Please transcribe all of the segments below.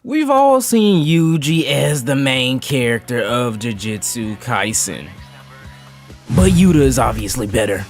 We've all seen Yuji as the main character of Jujutsu Kaisen, but Yuta is obviously better.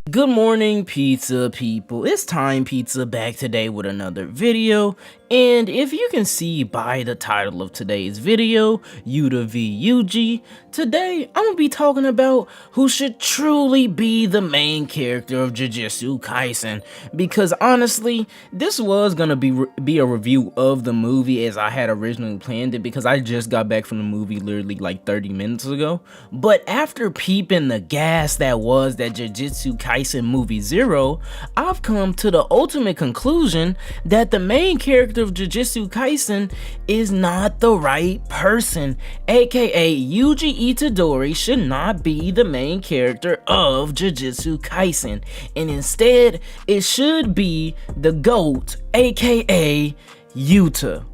Good morning, pizza people. It's Time Pizza back today with another video, and if you can see by the title of today's video, Yuta v Yuji, today I'm gonna be talking about who should truly be the main character of Jujutsu Kaisen, because honestly, this was gonna be a review of the movie as I had originally planned it, because I just got back from the movie literally like 30 minutes ago. But after peeping the gas that was that Jujutsu Kaisen movie 0, I've come to the ultimate conclusion that the main character of Jujutsu Kaisen is not the right person, aka Yuji Itadori should not be the main character of Jujutsu Kaisen, and instead it should be the GOAT, aka Yuta.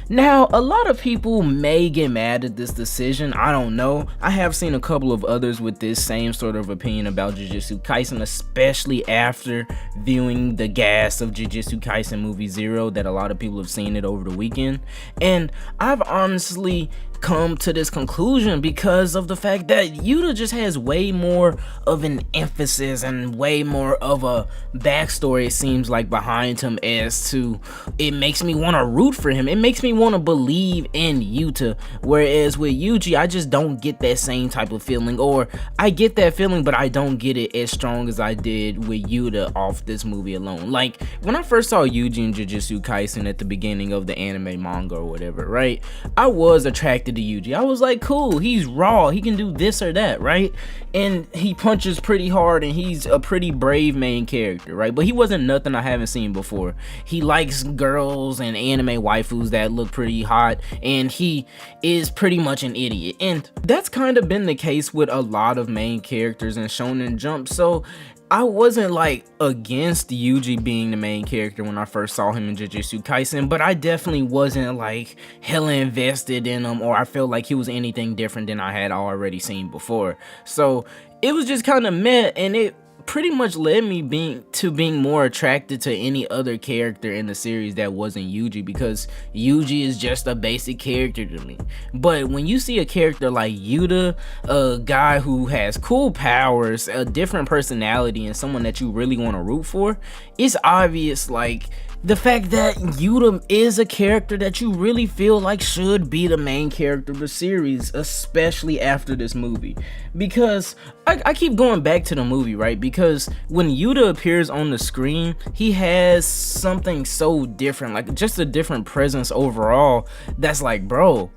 Now, a lot of people may get mad at this decision, I don't know. I have seen a couple of others with this same sort of opinion about Jujutsu Kaisen, especially after viewing the gas of Jujutsu Kaisen movie 0 that a lot of people have seen it over the weekend. And I've honestly come to this conclusion because of the fact that Yuta just has way more of an emphasis and way more of a backstory, it seems like, behind him, as to it makes me want to root for him. It makes me want to believe in Yuta, whereas with Yuji I just don't get that same type of feeling, or I get that feeling but I don't get it as strong as I did with Yuta off this movie alone. Like when I first saw Yuji in Jujutsu Kaisen at the beginning of the anime manga or whatever, right, I was attracted to Yuji. I was like, cool, he's raw, he can do this or that, right? And he punches pretty hard and he's a pretty brave main character, right? But he wasn't nothing I haven't seen before. He likes girls and anime waifus that look pretty hot, and he is pretty much an idiot. And that's kind of been the case with a lot of main characters in Shonen Jump, so I wasn't like against Yuji being the main character when I first saw him in Jujutsu Kaisen, but I definitely wasn't like hella invested in him, or I felt like he was anything different than I had already seen before. So it was just kind of meh, and it pretty much led me being more attracted to any other character in the series that wasn't Yuji, because Yuji is just a basic character to me. But when you see a character like Yuta, a guy who has cool powers, a different personality, and someone that you really want to root for, it's obvious, like, the fact that Yuta is a character that you really feel like should be the main character of the series, especially after this movie. Because I keep going back to the movie, right? Because when Yuta appears on the screen, he has something so different, like just a different presence overall, that's like, bro,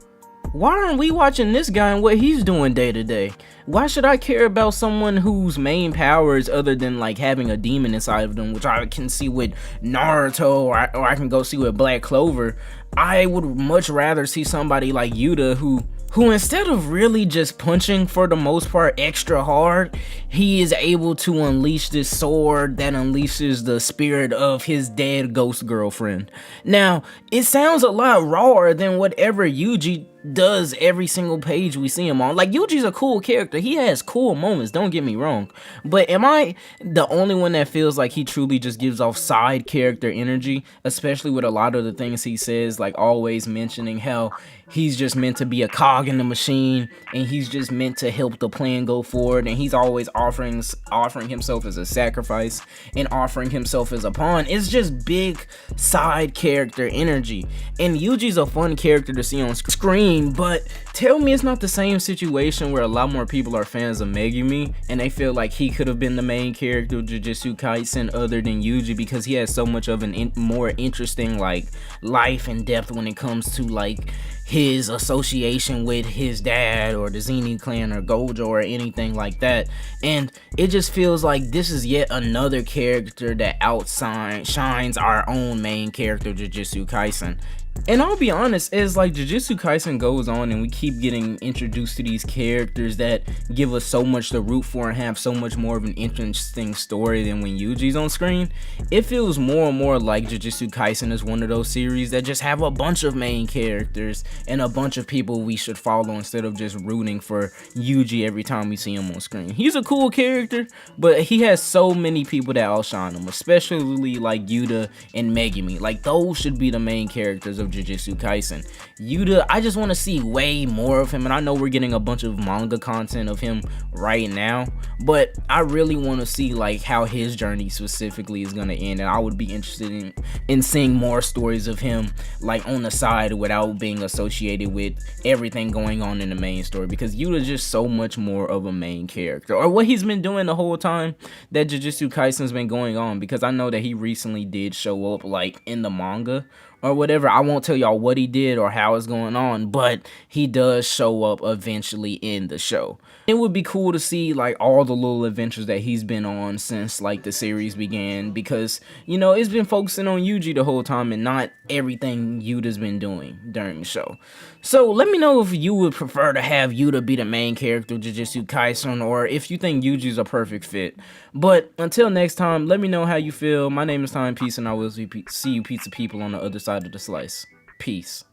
why aren't we watching this guy and what he's doing day to day? Why should I care about someone whose main powers, other than like having a demon inside of them, which I can see with Naruto, or I can go see with Black Clover? I would much rather see somebody like Yuta who instead of really just punching for the most part extra hard, he is able to unleash this sword that unleashes the spirit of his dead ghost girlfriend. Now, it sounds a lot rawer than whatever Yuji does every single page we see him on. Like, Yuji's a cool character, he has cool moments, don't get me wrong, but am I the only one that feels like he truly just gives off side character energy, especially with a lot of the things he says, like always mentioning how he's just meant to be a cog in the machine, and he's just meant to help the plan go forward, and he's always offering himself as a sacrifice and offering himself as a pawn? It's just big side character energy, and Yuji's a fun character to see on screen. But tell me it's not the same situation where a lot more people are fans of Megumi and they feel like he could have been the main character of Jujutsu Kaisen other than Yuji, because he has so much of an more interesting like life and depth when it comes to like his association with his dad or the Zenny clan or Gojo or anything like that. And it just feels like this is yet another character that shines our own main character, Jujutsu Kaisen. And I'll be honest, as like Jujutsu Kaisen goes on and we keep getting introduced to these characters that give us so much to root for and have so much more of an interesting story than when Yuji's on screen, it feels more and more like Jujutsu Kaisen is one of those series that just have a bunch of main characters and a bunch of people we should follow instead of just rooting for Yuji every time we see him on screen. He's a cool character, but he has so many people that outshine him, especially like Yuta and Megumi. Like, those should be the main characters of Jujutsu Kaisen. Yuta, I just want to see way more of him, and I know we're getting a bunch of manga content of him right now, but I really want to see like how his journey specifically is going to end, and I would be interested in seeing more stories of him like on the side without being associated with everything going on in the main story, because Yuta's just so much more of a main character, or what he's been doing the whole time that Jujutsu Kaisen's been going on, because I know that he recently did show up like in the manga or whatever. I won't tell y'all what he did or how it's going on, but he does show up eventually in the show. It would be cool to see like all the little adventures that he's been on since like the series began, because you know it's been focusing on Yuji the whole time and not everything Yuta's been doing during the show. So let me know if you would prefer to have Yuta be the main character of Jujutsu Kaisen, or if you think Yuji's a perfect fit. But until next time, let me know how you feel. My name is Time Peace, and I will see you pizza people on the other side of the slice. Peace.